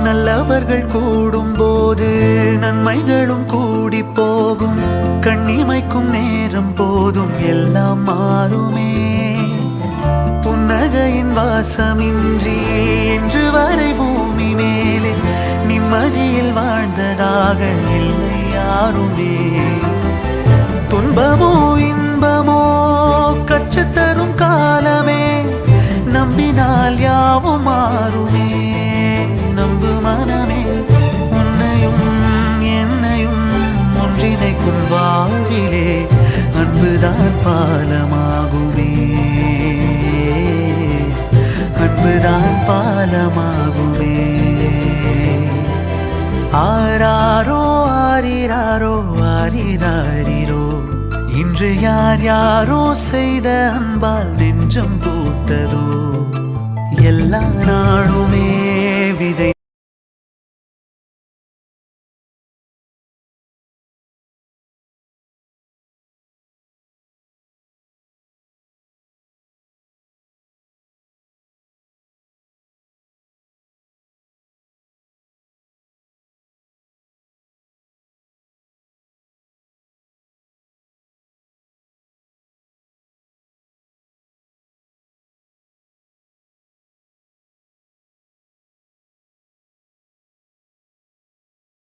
நல்லவர்கள் கூடும்போது நன்மைகளும் கூடி போகும். கண்ணிமைக்கும் நேரம் போதும் எல்லாம் மாறுமே. புன்னகையின் வாசமின்றி என்று வரை பூமி மேலே நிம்மதியில் வாழ்ந்ததாக இல்லை யாருமே. துன்பமோ இன்பமோ கற்றுத்தரும் காலமே, நம்பினால் யாவும் மாறுமே. நம்பு மனமே, உன்னையும் என்னையும் ஒன்றிணைக்கும் வாழ்விலே அன்புதான் பாலமாகுமே. அன்புதான் பாலமாகுமே. ஆராரோ ஆரிராரோ ஆரிராரிரோ, இன்று யார் யாரோ செய்த அன்பால் நெஞ்சம் பூத்ததோ. எல்லா நாளுமே விதை